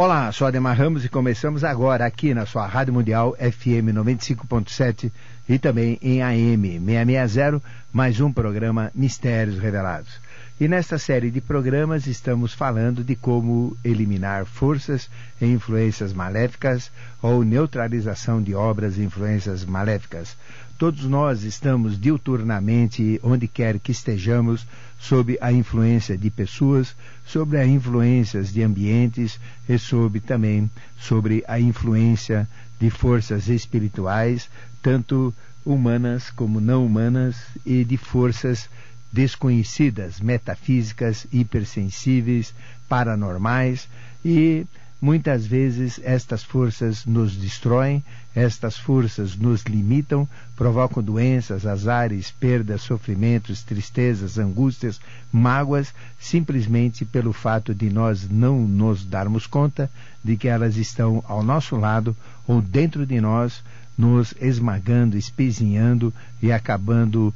Olá, sou Ademar Ramos e começamos agora aqui na sua Rádio Mundial FM 95.7 e também em AM 660, mais um programa Mistérios Revelados. E nesta série de programas estamos falando de como eliminar forças e influências maléficas ou neutralização de obras e influências maléficas. Todos nós estamos diuturnamente, onde quer que estejamos, sob a influência de pessoas, sobre as influências de ambientes e também sobre a influência de forças espirituais, tanto humanas como não humanas, e de forças desconhecidas, metafísicas, hipersensíveis, paranormais, e muitas vezes estas forças nos destroem, estas forças nos limitam, provocam doenças, azares, perdas, sofrimentos, tristezas, angústias, mágoas, simplesmente pelo fato de nós não nos darmos conta de que elas estão ao nosso lado ou dentro de nós, nos esmagando, espezinhando e acabando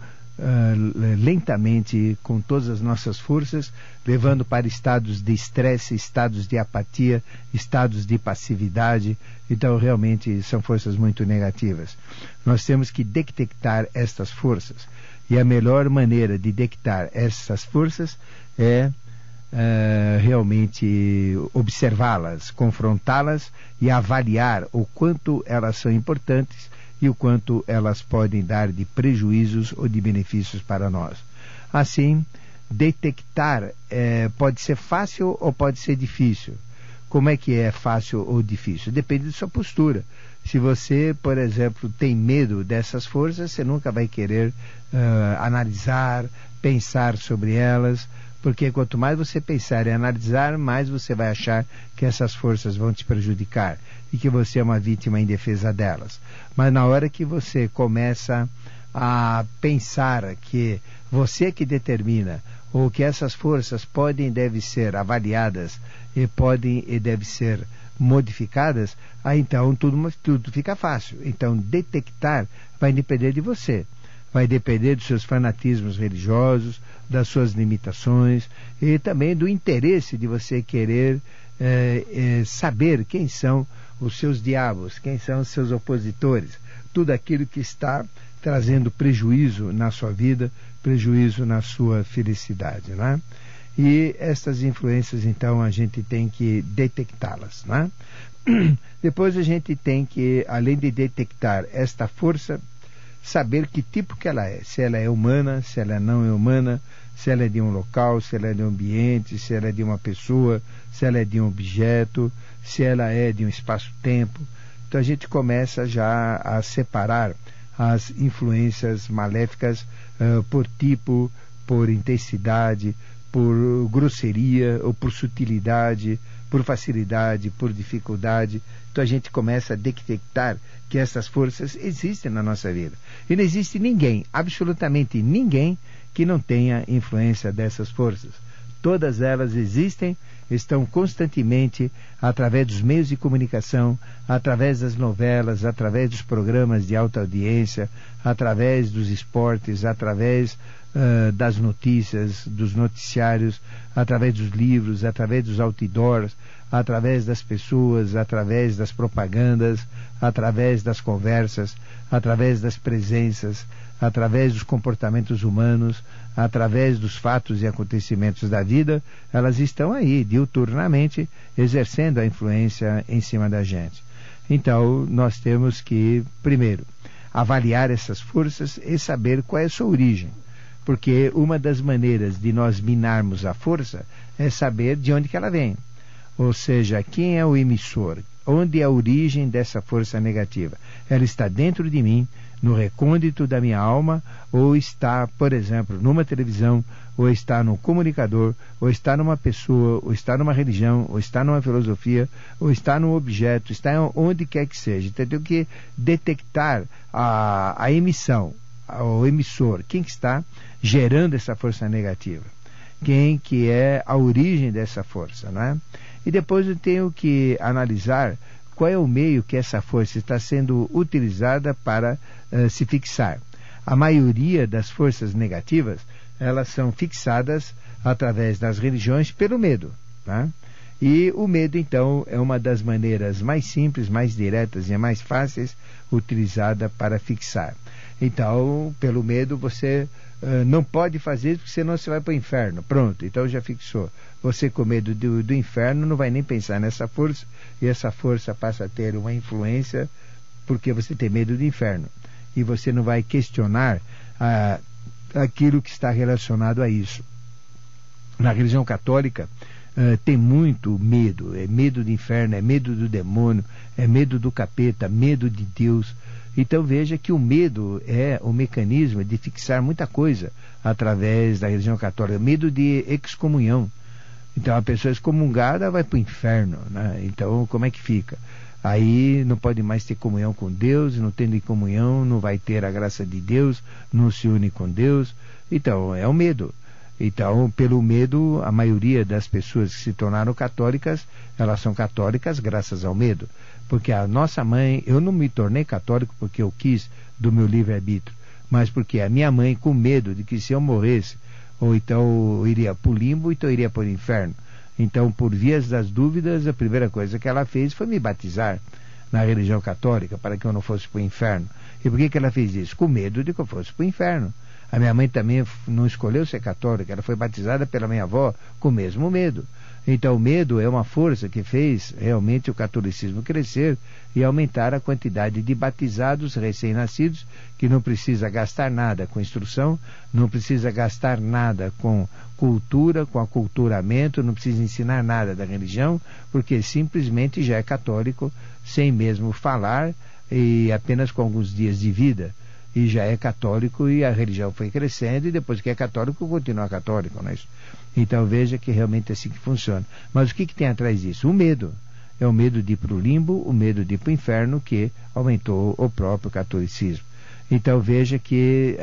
lentamente com todas as nossas forças, levando para estados de estresse, estados de apatia, estados de passividade. Então realmente são forças muito negativas. Nós temos que detectar estas forças, e a melhor maneira de detectar essas forças é realmente observá-las, confrontá-las e avaliar o quanto elas são importantes e o quanto elas podem dar de prejuízos ou de benefícios para nós. Assim, detectar pode ser fácil ou pode ser difícil. Como é que é fácil ou difícil? Depende da sua postura. Se você, por exemplo, tem medo dessas forças, você nunca vai querer analisar, pensar sobre elas, porque quanto mais você pensar e analisar, mais você vai achar que essas forças vão te prejudicar e que você é uma vítima indefesa delas. Mas na hora que você começa a pensar que você que determina, ou que essas forças podem e devem ser avaliadas e podem e devem ser modificadas, aí então tudo fica fácil. Então detectar vai depender de você. Vai depender dos seus fanatismos religiosos, das suas limitações e também do interesse de você querer saber quem são os seus diabos, quem são os seus opositores, tudo aquilo que está trazendo prejuízo na sua vida, prejuízo na sua felicidade, né? E estas influências, então, a gente tem que detectá-las, né? Depois a gente tem que, além de detectar esta força, saber que tipo que ela é, se ela é humana, se ela não é humana, se ela é de um local, se ela é de um ambiente, se ela é de uma pessoa, se ela é de um objeto, se ela é de um espaço-tempo. Então a gente começa já a separar as influências maléficas por tipo, por intensidade, por grosseria ou por sutilidade, por facilidade, por dificuldade. Então a gente começa a detectar que essas forças existem na nossa vida. E não existe ninguém, absolutamente ninguém, que não tenha influência dessas forças. Todas elas existem, estão constantemente através dos meios de comunicação, através das novelas, através dos programas de alta audiência, através dos esportes, através das notícias, dos noticiários, através dos livros, através dos outdoors, através das pessoas, através das propagandas, através das conversas, através das presenças, através dos comportamentos humanos, através dos fatos e acontecimentos da vida. Elas estão aí diuturnamente exercendo a influência em cima da gente. Então nós temos que, primeiro, avaliar essas forças e saber qual é a sua origem, porque uma das maneiras de nós minarmos a força é saber de onde que ela vem, ou seja, quem é o emissor, onde é a origem dessa força negativa. Ela está dentro de mim, no recôndito da minha alma, ou está, por exemplo, numa televisão, ou está num comunicador, ou está numa pessoa, ou está numa religião, ou está numa filosofia, ou está num objeto, está onde quer que seja. Então tem que detectar a emissão, o emissor, quem que está gerando essa força negativa, quem que é a origem dessa força, né? E depois eu tenho que analisar qual é o meio que essa força está sendo utilizada para se fixar. A maioria das forças negativas, elas são fixadas através das religiões pelo medo, tá? E o medo, então, é uma das maneiras mais simples, mais diretas e mais fáceis utilizada para fixar. Então, pelo medo, você não pode fazer isso, porque senão você vai para o inferno. Pronto, então já fixou. Você com medo do inferno não vai nem pensar nessa força, e essa força passa a ter uma influência porque você tem medo do inferno. E você não vai questionar aquilo que está relacionado a isso. Na religião católica, tem muito medo. É medo do inferno, é medo do demônio, é medo do capeta, medo de Deus. Então veja que o medo é o mecanismo de fixar muita coisa através da religião católica. Medo de excomunhão. Então a pessoa excomungada vai para o inferno, né? Então como é que fica? Aí não pode mais ter comunhão com Deus, não tendo comunhão, não vai ter a graça de Deus, não se une com Deus. Então é o medo. Então, pelo medo, a maioria das pessoas que se tornaram católicas, elas são católicas graças ao medo. Porque a nossa mãe, eu não me tornei católico porque eu quis do meu livre-arbítrio, mas porque a minha mãe, com medo de que se eu morresse, ou então eu iria para o limbo, então eu iria para o inferno. Então, por vias das dúvidas, a primeira coisa que ela fez foi me batizar na religião católica, para que eu não fosse para o inferno. E por que ela fez isso? Com medo de que eu fosse para o inferno. A minha mãe também não escolheu ser católica, ela foi batizada pela minha avó com o mesmo medo. Então o medo é uma força que fez realmente o catolicismo crescer e aumentar a quantidade de batizados recém-nascidos, que não precisa gastar nada com instrução, não precisa gastar nada com cultura, com aculturamento, não precisa ensinar nada da religião, porque simplesmente já é católico, sem mesmo falar e apenas com alguns dias de vida. E já é católico, e a religião foi crescendo, e depois que é católico, continua católico, não é isso? Então veja que realmente é assim que funciona. Mas o que tem atrás disso? O medo. É o medo de ir para o limbo, o medo de ir para o inferno, que aumentou o próprio catolicismo. Então veja que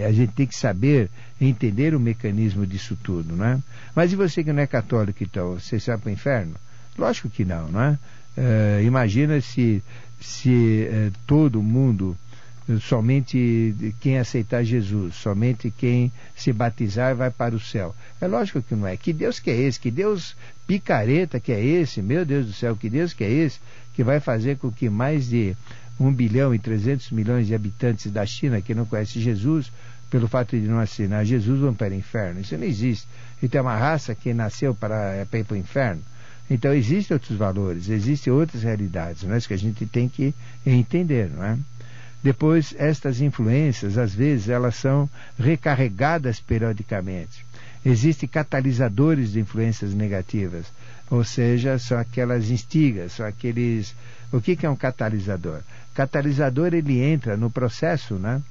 a gente tem que saber entender o mecanismo disso tudo, não é? Mas e você que não é católico, então? Você vai para o inferno? Lógico que não, não é? Imagina se todo mundo, somente quem aceitar Jesus, somente quem se batizar vai para o céu. É lógico que não é. Que Deus que é esse? Que Deus picareta que é esse? Meu Deus do céu, que Deus que é esse? Que vai fazer com que mais de 1,3 bilhão de habitantes da China que não conhecem Jesus, pelo fato de não assinar Jesus, vão para o inferno. Isso não existe. Então é uma raça que nasceu para ir para o inferno. Então existem outros valores, existem outras realidades, não é isso que a gente tem que entender, não é? Depois, estas influências, às vezes, elas são recarregadas periodicamente. Existem catalisadores de influências negativas, ou seja, são aquelas instigas, são aqueles... O que é um catalisador? Catalisador, ele entra no processo, né,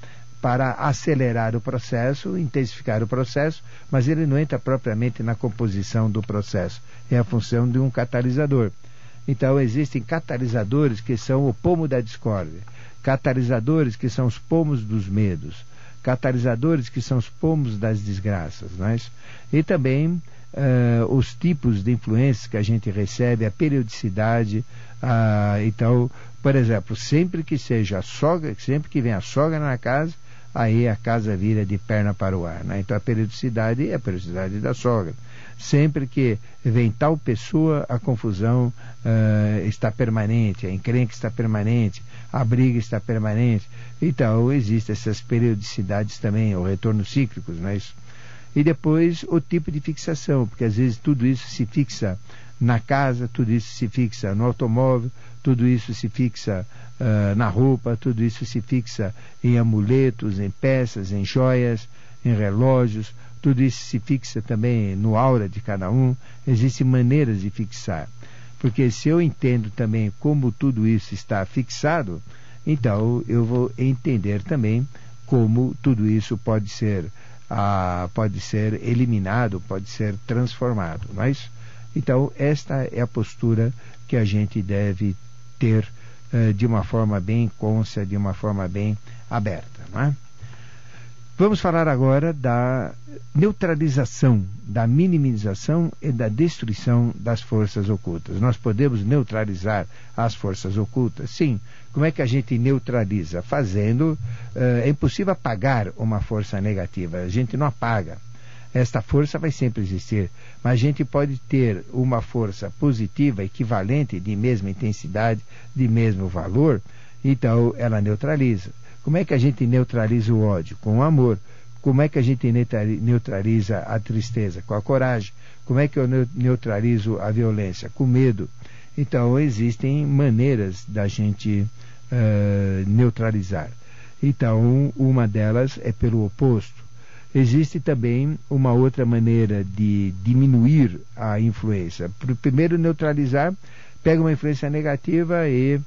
para acelerar o processo, intensificar o processo, mas ele não entra propriamente na composição do processo. É a função de um catalisador. Então, existem catalisadores que são o pomo da discórdia, catalisadores que são os pomos dos medos, catalisadores que são os pomos das desgraças, não é isso? E também os tipos de influências que a gente recebe, a periodicidade. Então, por exemplo, sempre que seja a sogra, sempre que vem a sogra na casa, aí a casa vira de perna para o ar, né? Então a periodicidade é a periodicidade da sogra. Sempre que vem tal pessoa, a confusão está permanente, a encrenca está permanente, a briga está permanente. Então existem essas periodicidades também, o retorno cíclicos, não é isso? E depois o tipo de fixação, porque às vezes tudo isso se fixa na casa, tudo isso se fixa no automóvel, tudo isso se fixa na roupa, tudo isso se fixa em amuletos, em peças, em joias, em relógios, tudo isso se fixa também no aura de cada um. Existem maneiras de fixar, porque se eu entendo também como tudo isso está fixado, então eu vou entender também como tudo isso pode ser eliminado, pode ser transformado, não é isso? Então esta é a postura que a gente deve ter de uma forma bem cônscia, de uma forma bem aberta, não é? Vamos falar agora da neutralização, da minimização e da destruição das forças ocultas. Nós podemos neutralizar as forças ocultas? Sim. Como é que a gente neutraliza? Fazendo... é impossível apagar uma força negativa. A gente não apaga. Esta força vai sempre existir. mas a gente pode ter uma força positiva equivalente, de mesma intensidade, de mesmo valor, então ela neutraliza. Como é que a gente neutraliza o ódio? Com o amor. Como é que a gente neutraliza a tristeza? Com a coragem. Como é que eu neutralizo a violência? Com medo. Então existem maneiras da gente neutralizar. Então uma delas é pelo oposto. Existe também uma outra maneira de diminuir a influência. Primeiro neutralizar, pega uma influência negativa e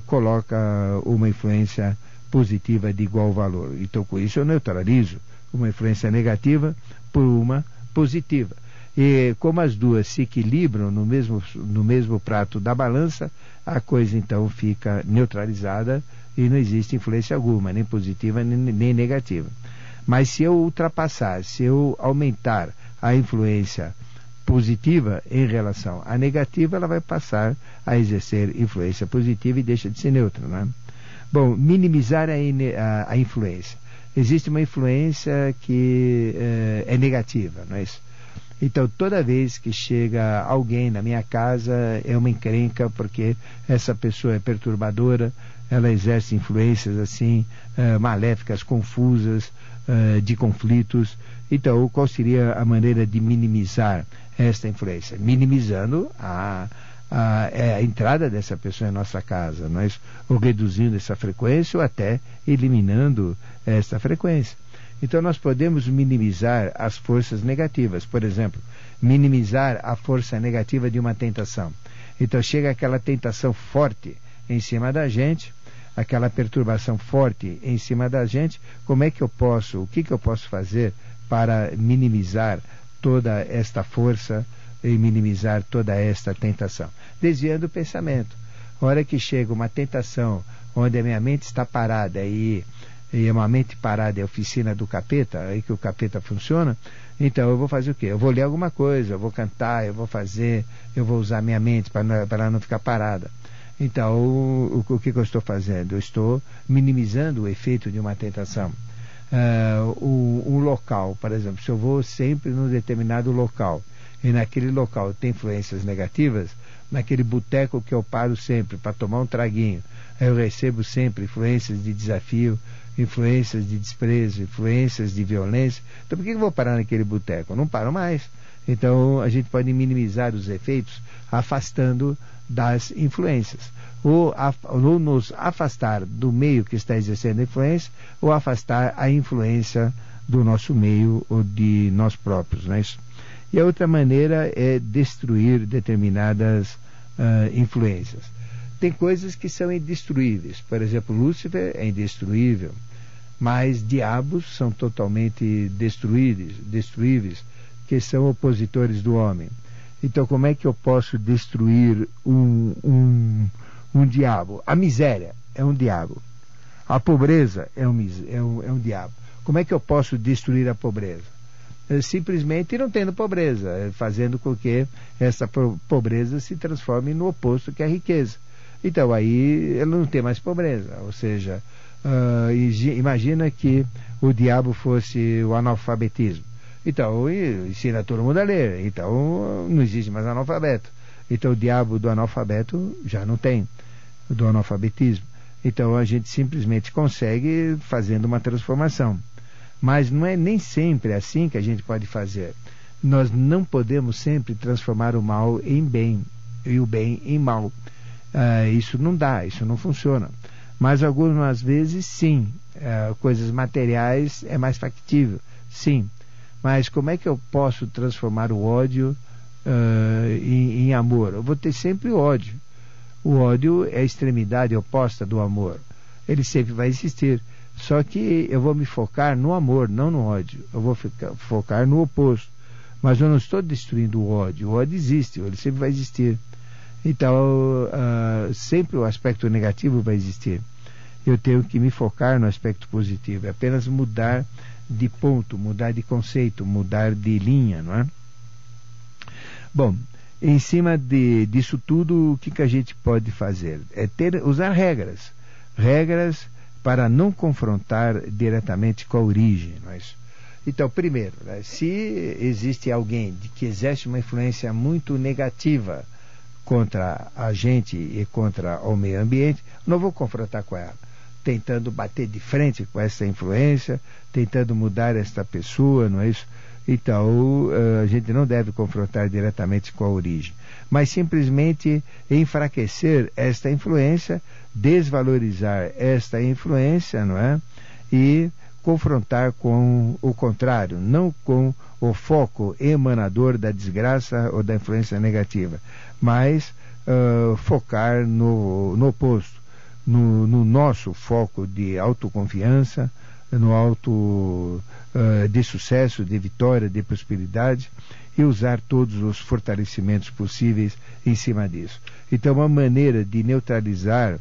coloca uma influência positiva de igual valor. Então com isso eu neutralizo uma influência negativa por uma positiva. E como as duas se equilibram no mesmo prato da balança, a coisa então fica neutralizada e não existe influência alguma, nem positiva nem negativa. Mas se eu ultrapassar, se eu aumentar a influência positiva em relação à negativa, ela vai passar a exercer influência positiva e deixa de ser neutra, né? Bom, minimizar a influência. Existe uma influência que é negativa, não é isso? Então, toda vez que chega alguém na minha casa, é uma encrenca, porque essa pessoa é perturbadora, ela exerce influências assim, maléficas, confusas, de conflitos. Então, qual seria a maneira de minimizar esta influência? Minimizando a entrada dessa pessoa em nossa casa, nós, ou reduzindo essa frequência, ou até eliminando esta frequência. Então nós podemos minimizar as forças negativas. Por exemplo, minimizar a força negativa de uma tentação. Então chega aquela tentação forte em cima da gente, aquela perturbação forte em cima da gente, o que eu posso fazer para minimizar toda esta força e minimizar toda esta tentação? Desviando o pensamento. A hora que chega uma tentação onde a minha mente está parada e uma mente parada é a oficina do capeta, aí que o capeta funciona, então eu vou fazer o quê? Eu vou ler alguma coisa, eu vou cantar, eu vou usar minha mente para ela não ficar parada. Então, o que eu estou fazendo? Eu estou minimizando o efeito de uma tentação. Um local, por exemplo, se eu vou sempre num determinado local, e naquele local tem influências negativas, naquele boteco que eu paro sempre para tomar um traguinho, eu recebo sempre influências de desafio, influências de desprezo, influências de violência. Então por que eu vou parar naquele boteco? Eu não paro mais. Então a gente pode minimizar os efeitos afastando das influências, ou nos afastar do meio que está exercendo a influência, ou afastar a influência do nosso meio ou de nós próprios, não é isso? E a outra maneira é destruir determinadas influências. Tem coisas que são indestruíveis. Por exemplo, Lúcifer é indestruível, mas diabos são totalmente destruíveis, que são opositores do homem. Então, como é que eu posso destruir um diabo? A miséria é um diabo. A pobreza é um diabo. Como é que eu posso destruir a pobreza? Simplesmente não tendo pobreza, fazendo com que essa pobreza se transforme no oposto, que é a riqueza. Então aí ela não tem mais pobreza. Ou seja, imagina que o diabo fosse o analfabetismo. Então ensina todo mundo a ler. Então não existe mais analfabeto. Então o diabo do analfabeto já não tem, do analfabetismo. Então a gente simplesmente consegue fazendo uma transformação. Mas não é nem sempre assim que a gente pode fazer. Nós não podemos sempre transformar o mal em bem e o bem em mal. Isso não dá, isso não funciona. Mas algumas vezes sim, coisas materiais é mais factível, sim. Mas como é que eu posso transformar o ódio em amor? Eu vou ter sempre ódio. O ódio é a extremidade oposta do amor. Ele sempre vai existir. Só que eu vou me focar no amor, não no ódio. Eu vou focar no oposto. Mas eu não estou destruindo o ódio. O ódio existe, ele sempre vai existir. Então, sempre o aspecto negativo vai existir. Eu tenho que me focar no aspecto positivo. É apenas mudar de ponto, mudar de conceito, mudar de linha, não é? Bom, em cima disso tudo, o que a gente pode fazer? É usar regras. Regras para não confrontar diretamente com a origem. Mas Então, primeiro, né, se existe alguém que exerce uma influência muito negativa contra a gente e contra o meio ambiente, não vou confrontar com ela, tentando bater de frente com essa influência, tentando mudar esta pessoa, não é isso? Então, a gente não deve confrontar diretamente com a origem, mas simplesmente enfraquecer esta influência, desvalorizar esta influência, não é? E confrontar com o contrário, não com o foco emanador da desgraça ou da influência negativa, mas focar no oposto, no nosso foco de autoconfiança, no alto de sucesso, de vitória, de prosperidade, e usar todos os fortalecimentos possíveis em cima disso. Então, uma maneira de neutralizar,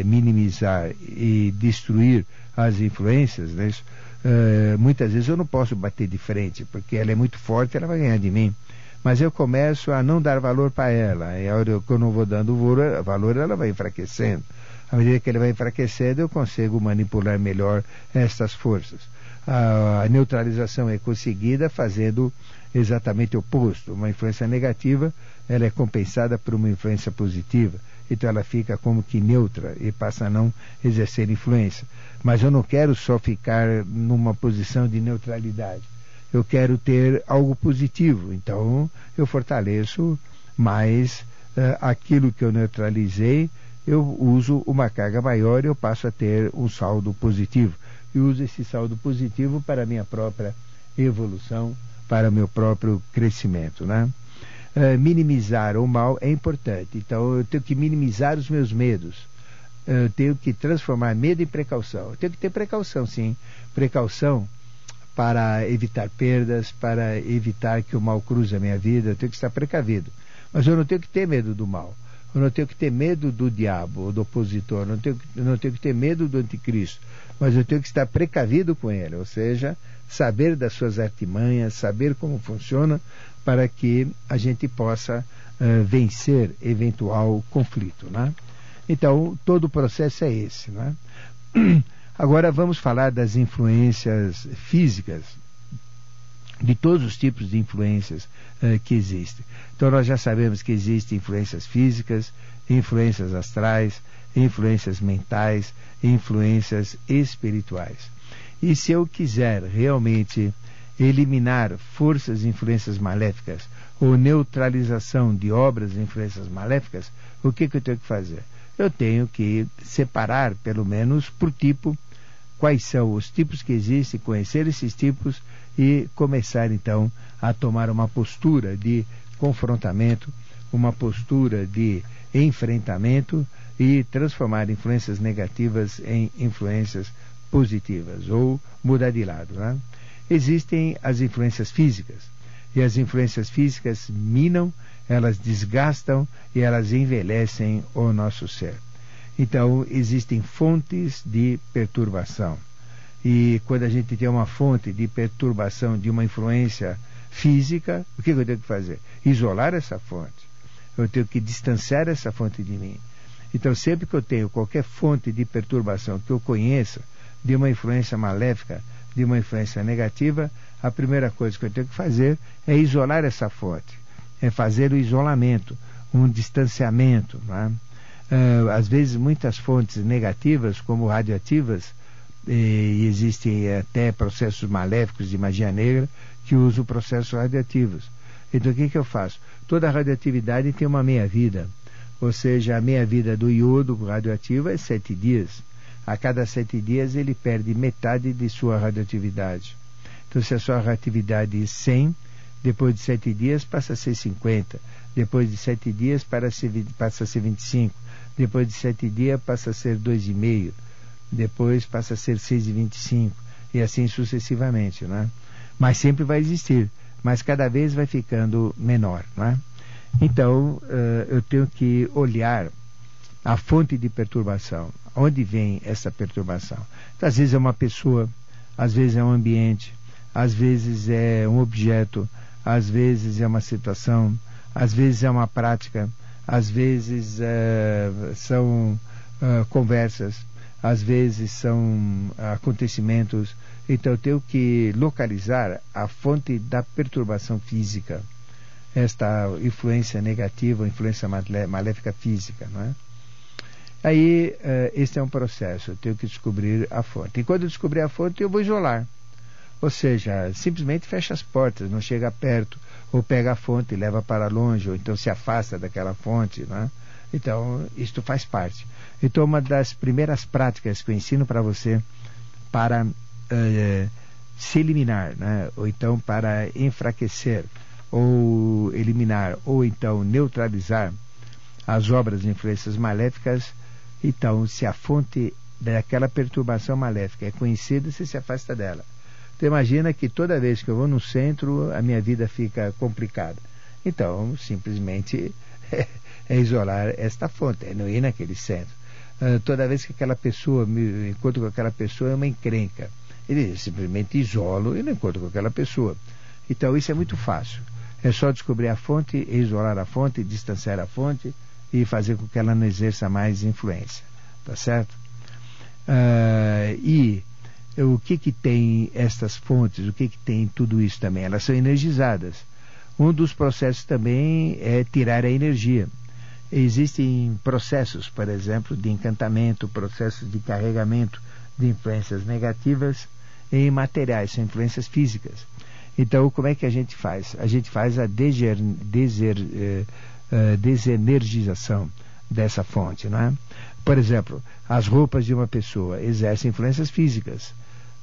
minimizar e destruir as influências, né? Muitas vezes eu não posso bater de frente, porque ela é muito forte, ela vai ganhar de mim. Mas eu começo a não dar valor para ela. E a hora que eu não vou dando valor, ela vai enfraquecendo. À medida que ela vai enfraquecendo, eu consigo manipular melhor estas forças. A neutralização é conseguida fazendo exatamente o oposto. Uma influência negativa, ela é compensada por uma influência positiva. Então ela fica como que neutra e passa a não exercer influência. Mas eu não quero só ficar numa posição de neutralidade. Eu quero ter algo positivo. Então eu fortaleço mais aquilo que eu neutralizei, eu uso uma carga maior e eu passo a ter um saldo positivo. E uso esse saldo positivo para a minha própria evolução, para o meu próprio crescimento, né? Minimizar o mal é importante. Então eu tenho que minimizar os meus medos. Eu tenho que transformar medo em precaução. Eu tenho que ter precaução, sim. Precaução para evitar perdas, para evitar que o mal cruze a minha vida. Eu tenho que estar precavido. Mas eu não tenho que ter medo do mal. Eu não tenho que ter medo do diabo, ou do opositor. Eu não tenho que ter medo do anticristo. Mas eu tenho que estar precavido com ele. Ou seja, saber das suas artimanhas, saber como funciona, para que a gente possa vencer eventual conflito, né? Então, todo o processo é esse, né? Agora vamos falar das influências físicas, de todos os tipos de influências que existem. Então nós já sabemos que existem influências físicas, influências astrais, influências mentais, influências espirituais. E se eu quiser realmente eliminar forças e influências maléficas, ou neutralização de obras e influências maléficas, o que eu tenho que fazer? Eu tenho que separar, pelo menos por tipo, quais são os tipos que existem, conhecer esses tipos e começar então a tomar uma postura de confrontamento, uma postura de enfrentamento e transformar influências negativas em influências positivas, ou mudar de lado, né? Existem as influências físicas, e as influências físicas minam, elas desgastam e elas envelhecem o nosso ser. Então, existem fontes de perturbação. E quando a gente tem uma fonte de perturbação de uma influência física, o que eu tenho que fazer? Isolar essa fonte. Eu tenho que distanciar essa fonte de mim. Então, sempre que eu tenho qualquer fonte de perturbação que eu conheça, de uma influência maléfica, de uma influência negativa, a primeira coisa que eu tenho que fazer é isolar essa fonte. É fazer o isolamento, um distanciamento, né? Às vezes muitas fontes negativas, como radioativas, e existem até processos maléficos de magia negra que usam processos radioativos. Então o que eu faço? Toda radioatividade tem uma meia-vida, ou seja, a meia-vida do iodo radioativo é 7 dias. A cada 7 dias ele perde metade de sua radioatividade. Então se a sua radioatividade é 100, depois de 7 dias passa a ser 50, depois de 7 dias passa a ser 25, depois de 7 dias passa a ser 2,5, depois passa a ser 6,25 e assim sucessivamente, né? Mas sempre vai existir, mas cada vez vai ficando menor, né? Então eu tenho que olhar a fonte de perturbação, onde vem essa perturbação. Então, às vezes é uma pessoa, às vezes é um ambiente, às vezes é um objeto, às vezes é uma situação, às vezes é uma prática, às vezes são conversas, às vezes são acontecimentos. Então eu tenho que localizar a fonte da perturbação física, esta influência negativa, influência maléfica física, não é? Aí, este é um processo, eu tenho que descobrir a fonte. E quando eu descobrir a fonte, eu vou isolar. Ou seja, simplesmente fecha as portas, não chega perto, ou pega a fonte e leva para longe, ou então se afasta daquela fonte, não é? Então, isto faz parte. Então, uma das primeiras práticas que eu ensino para você para se eliminar, né? Ou então para enfraquecer, ou eliminar, ou então neutralizar as obras de influências maléficas. Então, se a fonte daquela perturbação maléfica é conhecida, você se afasta dela. Então, imagina que toda vez que eu vou no centro, a minha vida fica complicada. Então, simplesmente é isolar esta fonte, é não ir naquele centro. Toda vez que aquela pessoa, me encontro com aquela pessoa, é uma encrenca. Ele simplesmente isolo e não encontro com aquela pessoa. Então, isso é muito fácil. É só descobrir a fonte, isolar a fonte, distanciar a fonte e fazer com que ela não exerça mais influência. Tá certo? E o que tem estas fontes? O que tem tudo isso também? Elas são energizadas. Um dos processos também é tirar a energia. Existem processos, por exemplo, de encantamento, processos de carregamento de influências negativas em materiais, são influências físicas. Então, como é que a gente faz? A gente faz a desenergização dessa fonte, não é? Por exemplo, as roupas de uma pessoa exercem influências físicas.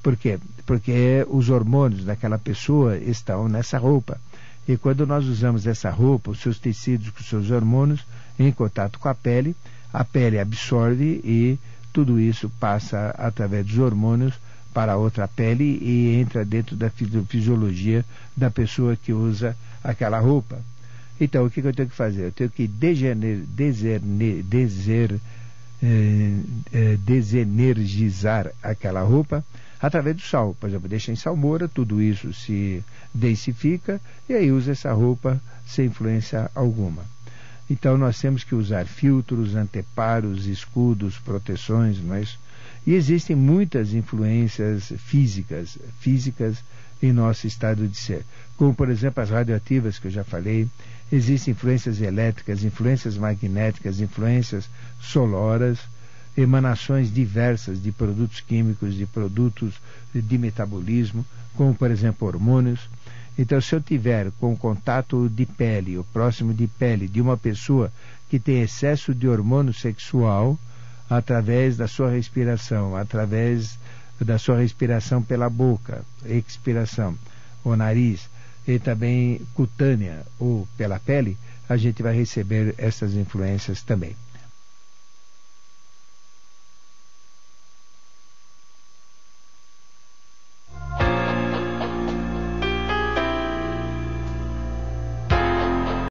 Por quê? Porque os hormônios daquela pessoa estão nessa roupa. E quando nós usamos essa roupa, os seus tecidos com os seus hormônios em contato com a pele absorve e tudo isso passa através dos hormônios para a outra pele e entra dentro da fisiologia da pessoa que usa aquela roupa. Então, o que eu tenho que fazer? Eu tenho que desenergizar aquela roupa através do sal. Por exemplo, deixa em salmoura, tudo isso se densifica e aí usa essa roupa sem influência alguma. Então, nós temos que usar filtros, anteparos, escudos, proteções, não é isso? E existem muitas influências físicas em nosso estado de ser. Como, por exemplo, as radioativas que eu já falei. Existem influências elétricas, influências magnéticas, influências sonoras, emanações diversas de produtos químicos, de produtos de metabolismo, como, por exemplo, hormônios. Então, se eu tiver com contato de pele, ou próximo de pele, de uma pessoa que tem excesso de hormônio sexual, através da sua respiração, através da sua respiração pela boca, expiração, o nariz, e também cutânea ou pela pele, a gente vai receber essas influências também.